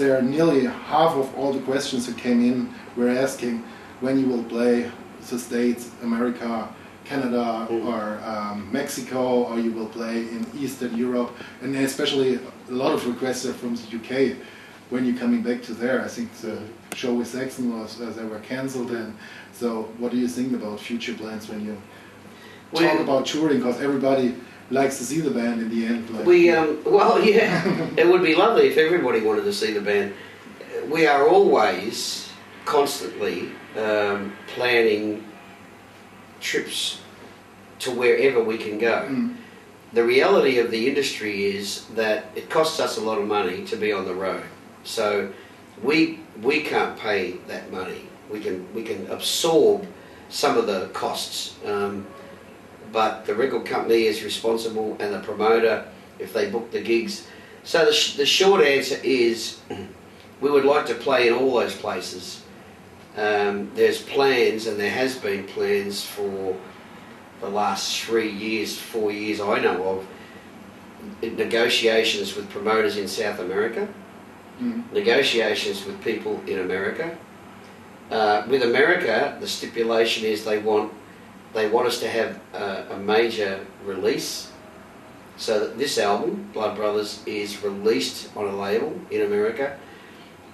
there nearly half of all the questions who came in were asking when you will play the States, America, Canada, or Mexico, or you will play in Eastern Europe, and especially a lot of requests are from the UK. When you're coming back to there, I think the show with Saxon was they were cancelled, and so what do you think about future plans when you talk about touring? Because everybody likes to see the band in the end. Like, well, yeah, it would be lovely if everybody wanted to see the band. We are always constantly planning trips to wherever we can go. The reality of the industry is that it costs us a lot of money to be on the road, so we can't pay that money. We can absorb some of the costs, but the record company is responsible, and the promoter if they book the gigs. So the short answer is we would like to play in all those places. There's plans, and there has been plans for the last 3 years, 4 years I know of, negotiations with promoters in South America, negotiations with people in America. With America, the stipulation is they want us to have a major release, so that this album, Blood Brothers, is released on a label in America.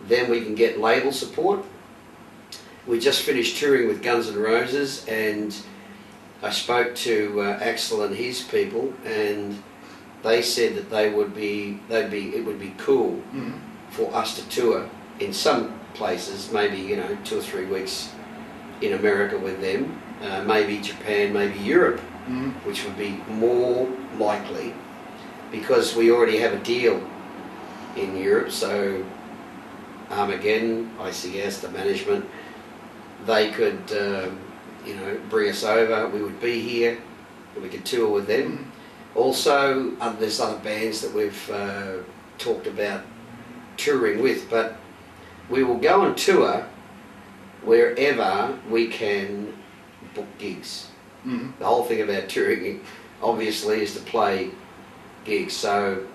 Then we can get label support. We just finished touring with Guns N' Roses, and I spoke to Axl and his people, and they said that it would be cool for us to tour in some places, maybe 2 or 3 weeks in America with them, maybe Japan, maybe Europe, which would be more likely because we already have a deal in Europe. So Armageddon, ICS, the management, they could bring us over. We would be here, and we could tour with them. Also, there's other bands that we've talked about touring with, but we will go on tour wherever we can book gigs. The whole thing about touring, obviously, is to play gigs. So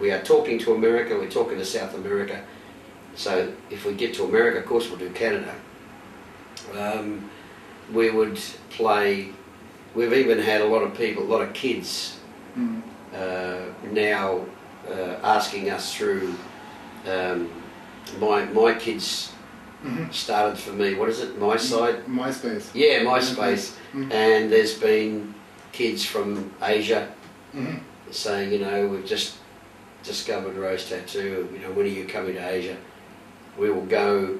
we are talking to America, we're talking to South America. So if we get to America, of course we'll do Canada. We would play, we've even had a lot of people, a lot of kids now asking us through, my kids started for me, what is it, MySpace. Yeah, MySpace. And there's been kids from Asia saying, we've just discovered Rose Tattoo, when are you coming to Asia? We will go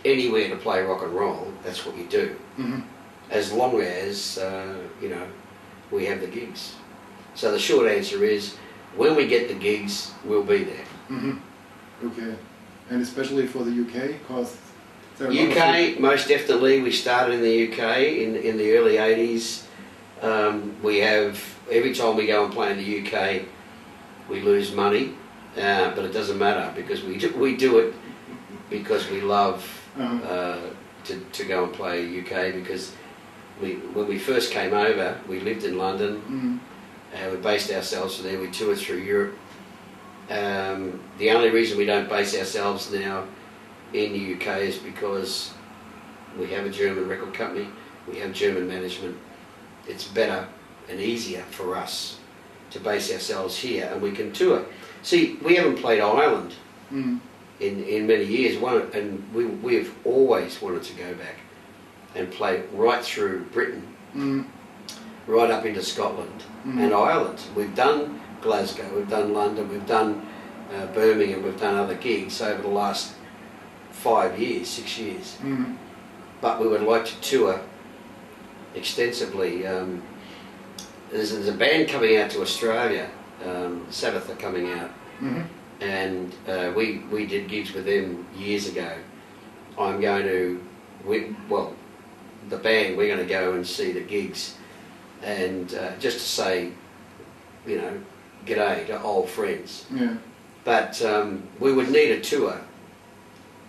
anywhere to play rock and roll. That's what you do, as long as we have the gigs. So the short answer is, when we get the gigs, we'll be there. Okay, and especially for the UK, because UK, most definitely. We started in the UK in the early 80s. We have, every time we go and play in the UK, we lose money, but it doesn't matter because we do it because we love to go and play UK. Because when we first came over, we lived in London, and we based ourselves from there. We toured through Europe. The only reason we don't base ourselves now in the UK is because we have a German record company, we have German management. It's better and easier for us to base ourselves here, and we can tour. See, we haven't played Ireland in many years, and we've always wanted to go back and play right through Britain, right up into Scotland and Ireland. We've done Glasgow, we've done London, we've done Birmingham, we've done other gigs over the last 5 years, 6 years. But we would like to tour extensively. There's a band coming out to Australia, Sabbath are coming out, and we did gigs with them years ago. I'm going to, the band, we're going to go and see the gigs, and just to say, g'day to old friends. But we would need a tour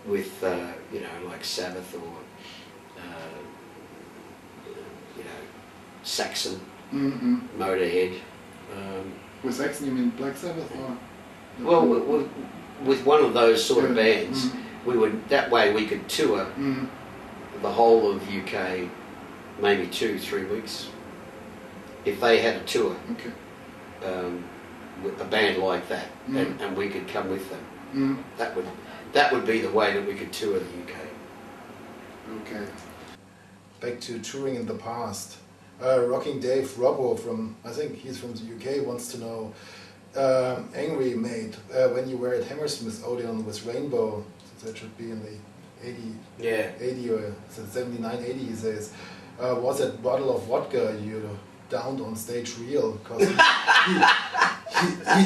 with, like Sabbath or, Saxon, Motorhead. With Saxon you mean Black Sabbath or? Well, with one of those sort of bands, we would, that way we could tour the whole of UK, maybe 2-3 weeks, if they had a tour. With a band like that, and we could come with them. That would be the way that we could tour the UK. Okay. Back to touring in the past. Rocking Dave Robbo from, I think he's from the UK, wants to know, Angry Mate, when you were at Hammersmith Odeon with Rainbow, that should be in the 80 or 79, 80 he says, was that bottle of vodka you downed on stage real? Because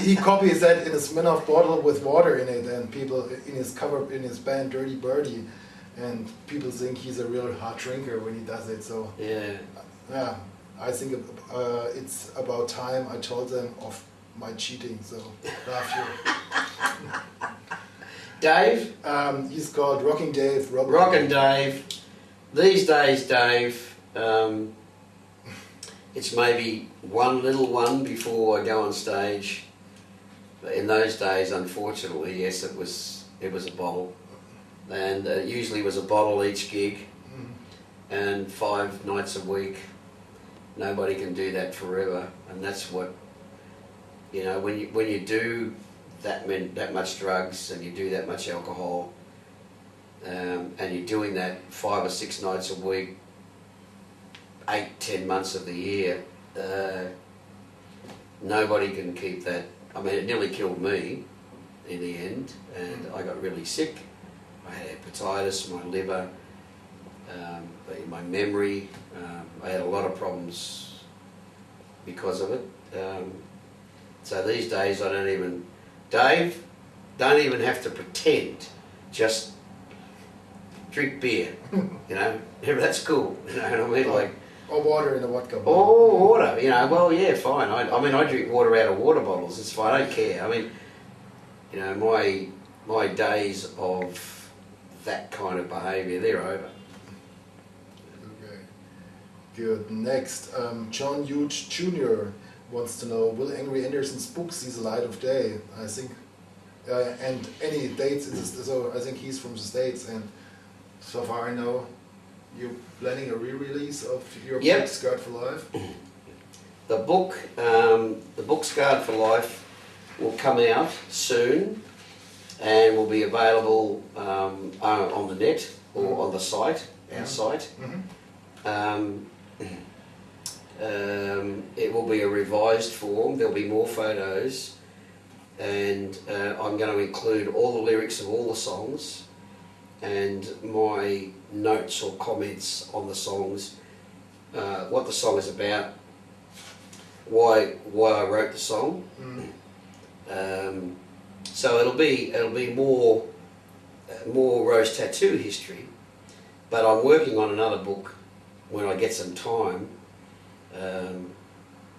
he copies that in a Smirnoff bottle with water in it, and people in his cover, in his band Dirty Birdie, and people think he's a real hard drinker when he does it. So yeah, I think it's about time I told them of my cheating. So love you. Dave? He's called Rocking Dave. Rocking Dave. These days, Dave, it's maybe one little one before I go on stage. But in those days, unfortunately, yes, it was a bottle. And it usually was a bottle each gig, and 5 nights a week. Nobody can do that forever, and that's what, you know, when you do that much drugs and you do that much alcohol, and you're doing that 5 or 6 nights a week, 8-10 months of the year, nobody can keep that. I mean, it nearly killed me in the end, and I got really sick. I had hepatitis, my liver, my memory. I had a lot of problems because of it. So these days I don't even, Dave, don't even have to pretend. Just drink beer, you know. That's cool, you know what I mean? Like, or water in a vodka bottle. Or water, you know. Well, yeah, fine. I mean, I drink water out of water bottles. It's fine. I don't care. I mean, you know, my days of that kind of behaviour, they're over. Okay, good. Next, John Hughes Jr. wants to know, will Angry Anderson's book see the light of day? I think, and any dates, so I think he's from the States, and so far I know you're planning a re-release of your book, Scarred for Life? The book Scarred for Life will come out soon, and will be available on the net or on the site, our site. It will be a revised form. There'll be more photos, and I'm going to include all the lyrics of all the songs and my notes or comments on the songs, what the song is about, why I wrote the song. So it'll be more Rose Tattoo history, but I'm working on another book when I get some time. I'm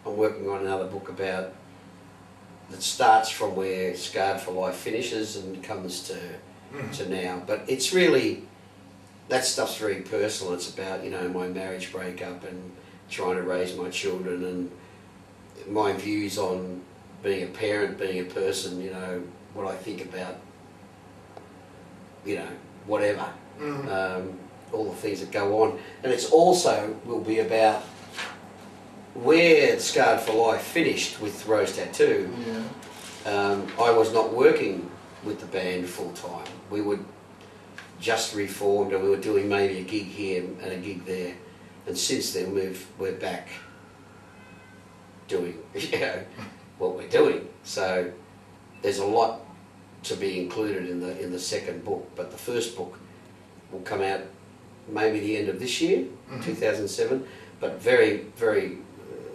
working on another book that starts from where Scarred for Life finishes and comes to now. But it's really, that stuff's very personal. It's about, you know, my marriage breakup and trying to raise my children and my views on being a parent, being a person, you know, what I think about, you know, whatever, all the things that go on. And it's also will be about where Scarred for Life finished with Rose Tattoo. I was not working with the band full time. We were just reformed, and we were doing maybe a gig here and a gig there. And since then we're back doing, you know, what we're doing. So there's a lot to be included in the second book, but the first book will come out maybe the end of this year, 2007, but very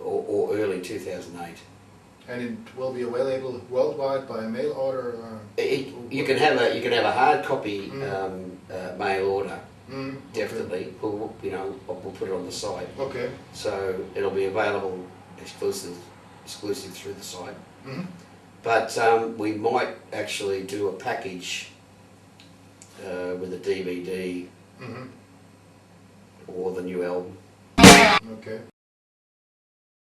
or early 2008. And it will be available worldwide by mail order. You can have a hard copy mail order. Definitely, okay. We'll put it on the site. Okay. So it'll be available exclusive through the site. But we might actually do a package with a DVD or the new album. Okay.